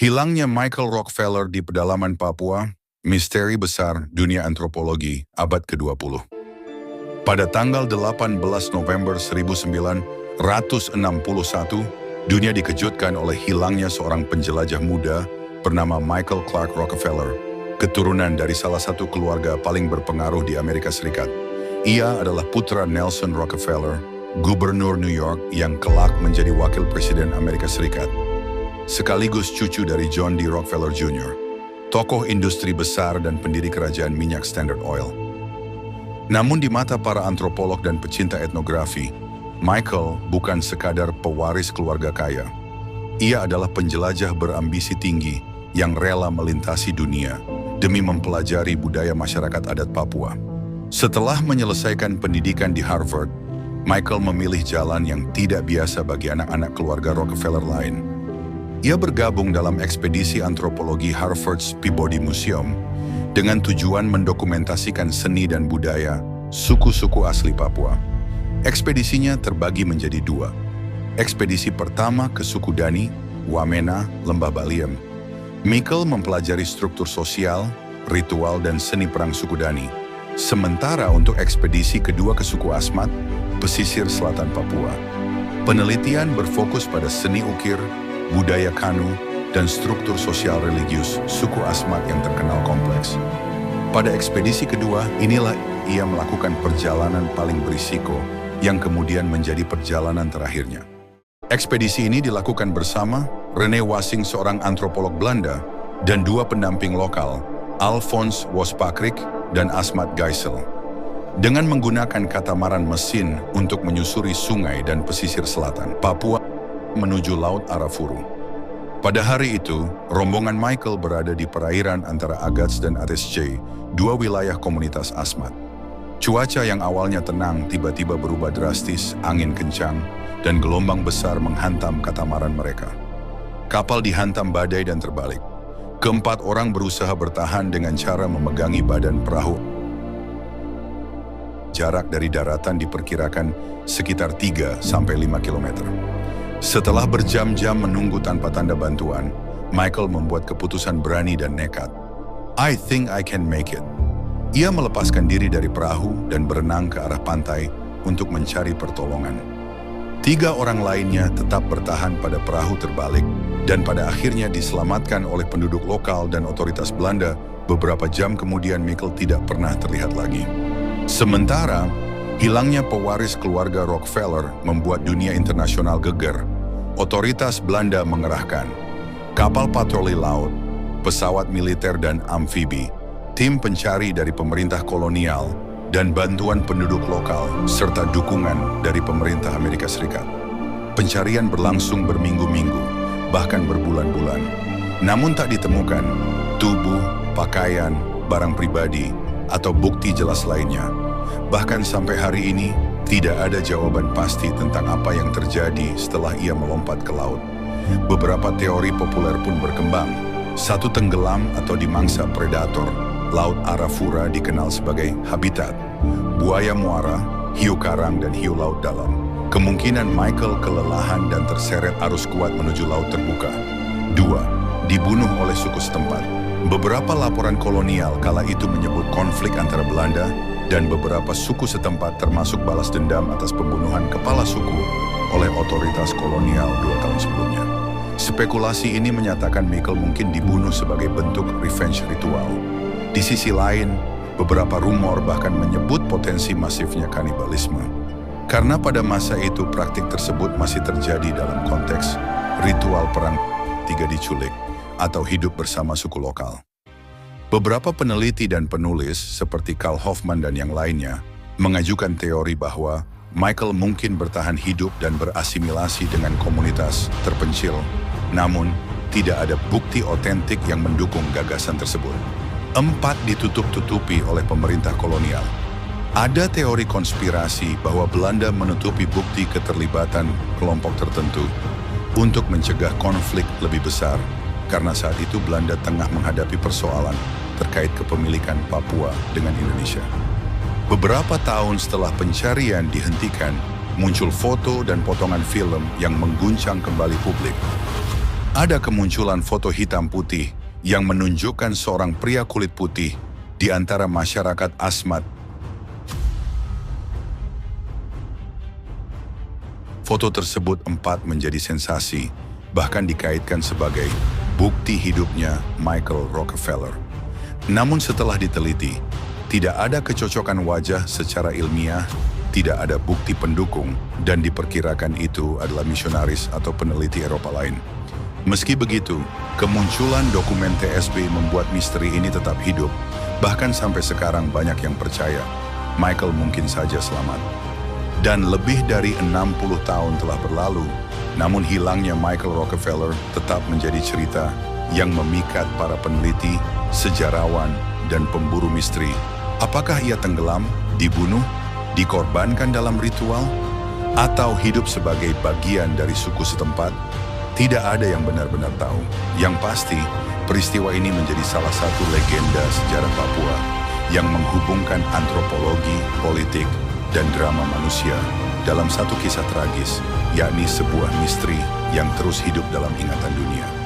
Hilangnya Michael Rockefeller di pedalaman Papua, misteri besar dunia antropologi abad ke-20. Pada tanggal 18 November 1961, dunia dikejutkan oleh hilangnya seorang penjelajah muda bernama Michael Clark Rockefeller, keturunan dari salah satu keluarga paling berpengaruh di Amerika Serikat. Ia adalah putra Nelson Rockefeller, gubernur New York yang kelak menjadi wakil presiden Amerika Serikat, sekaligus cucu dari John D. Rockefeller Jr., tokoh industri besar dan pendiri kerajaan minyak Standard Oil. Namun di mata para antropolog dan pecinta etnografi, Michael bukan sekadar pewaris keluarga kaya. Ia adalah penjelajah berambisi tinggi yang rela melintasi dunia demi mempelajari budaya masyarakat adat Papua. Setelah menyelesaikan pendidikan di Harvard, Michael memilih jalan yang tidak biasa bagi anak-anak keluarga Rockefeller lain. Ia bergabung dalam ekspedisi antropologi Harvard's Peabody Museum dengan tujuan mendokumentasikan seni dan budaya suku-suku asli Papua. Ekspedisinya terbagi menjadi dua. Ekspedisi pertama ke suku Dani, Wamena, Lembah Baliem. Michael mempelajari struktur sosial, ritual, dan seni perang suku Dani. Sementara untuk ekspedisi kedua ke suku Asmat, pesisir selatan Papua. Penelitian berfokus pada seni ukir, budaya Kanu, dan struktur sosial religius suku Asmat yang terkenal kompleks. Pada ekspedisi kedua, inilah ia melakukan perjalanan paling berisiko yang kemudian menjadi perjalanan terakhirnya. Ekspedisi ini dilakukan bersama Rene Wassing, seorang antropolog Belanda, dan dua pendamping lokal, Alfons Wospakrik dan Asmat Geisel. Dengan menggunakan katamaran mesin untuk menyusuri sungai dan pesisir selatan Papua menuju Laut Arafuru. Pada hari itu, rombongan Michael berada di perairan antara Agats dan Atesjay, dua wilayah komunitas Asmat. Cuaca yang awalnya tenang tiba-tiba berubah drastis, angin kencang, dan gelombang besar menghantam katamaran mereka. Kapal dihantam badai dan terbalik. Keempat orang berusaha bertahan dengan cara memegangi badan perahu. Jarak dari daratan diperkirakan sekitar 3-5 kilometer. Setelah berjam-jam menunggu tanpa tanda bantuan, Michael membuat keputusan berani dan nekat. I think I can make it. Ia melepaskan diri dari perahu dan berenang ke arah pantai untuk mencari pertolongan. 3 orang lainnya tetap bertahan pada perahu terbalik dan pada akhirnya diselamatkan oleh penduduk lokal dan otoritas Belanda. Beberapa jam kemudian Michael tidak pernah terlihat lagi. Sementara, hilangnya pewaris keluarga Rockefeller membuat dunia internasional geger. Otoritas Belanda mengerahkan kapal patroli laut, pesawat militer dan amfibi, tim pencari dari pemerintah kolonial, dan bantuan penduduk lokal, serta dukungan dari pemerintah Amerika Serikat. Pencarian berlangsung berminggu-minggu, bahkan berbulan-bulan. Namun tak ditemukan tubuh, pakaian, barang pribadi, atau bukti jelas lainnya. Bahkan sampai hari ini, tidak ada jawaban pasti tentang apa yang terjadi setelah ia melompat ke laut. Beberapa teori populer pun berkembang. Satu tenggelam atau dimangsa predator. Laut Arafura dikenal sebagai habitat buaya muara, hiu karang, dan hiu laut dalam. Kemungkinan Michael kelelahan dan terseret arus kuat menuju laut terbuka. 2. Dibunuh oleh suku setempat. Beberapa laporan kolonial kala itu menyebut konflik antara Belanda dan beberapa suku setempat, termasuk balas dendam atas pembunuhan kepala suku oleh otoritas kolonial 2 tahun sebelumnya. Spekulasi ini menyatakan Michael mungkin dibunuh sebagai bentuk revenge ritual. Di sisi lain, beberapa rumor bahkan menyebut potensi masifnya kanibalisme. Karena pada masa itu praktik tersebut masih terjadi dalam konteks ritual perang 3 diculik atau hidup bersama suku lokal. Beberapa peneliti dan penulis seperti Carl Hoffman dan yang lainnya mengajukan teori bahwa Michael mungkin bertahan hidup dan berasimilasi dengan komunitas terpencil, namun tidak ada bukti otentik yang mendukung gagasan tersebut. 4. Ditutup-tutupi oleh pemerintah kolonial. Ada teori konspirasi bahwa Belanda menutupi bukti keterlibatan kelompok tertentu untuk mencegah konflik lebih besar, karena saat itu Belanda tengah menghadapi persoalan terkait kepemilikan Papua dengan Indonesia. Beberapa tahun setelah pencarian dihentikan, muncul foto dan potongan film yang mengguncang kembali publik. Ada kemunculan foto hitam putih yang menunjukkan seorang pria kulit putih di antara masyarakat Asmat. Foto tersebut menjadi sensasi, bahkan dikaitkan sebagai bukti hidupnya Michael Rockefeller. Namun setelah diteliti, tidak ada kecocokan wajah secara ilmiah, tidak ada bukti pendukung, dan diperkirakan itu adalah misionaris atau peneliti Eropa lain. Meski begitu, kemunculan dokumen TSB membuat misteri ini tetap hidup, bahkan sampai sekarang banyak yang percaya Michael mungkin saja selamat. Dan lebih dari 60 tahun telah berlalu, namun hilangnya Michael Rockefeller tetap menjadi cerita yang memikat para peneliti, sejarawan, dan pemburu misteri. Apakah ia tenggelam, dibunuh, dikorbankan dalam ritual, atau hidup sebagai bagian dari suku setempat? Tidak ada yang benar-benar tahu. Yang pasti, peristiwa ini menjadi salah satu legenda sejarah Papua yang menghubungkan antropologi, politik, dan drama manusia dalam satu kisah tragis, yakni sebuah misteri yang terus hidup dalam ingatan dunia.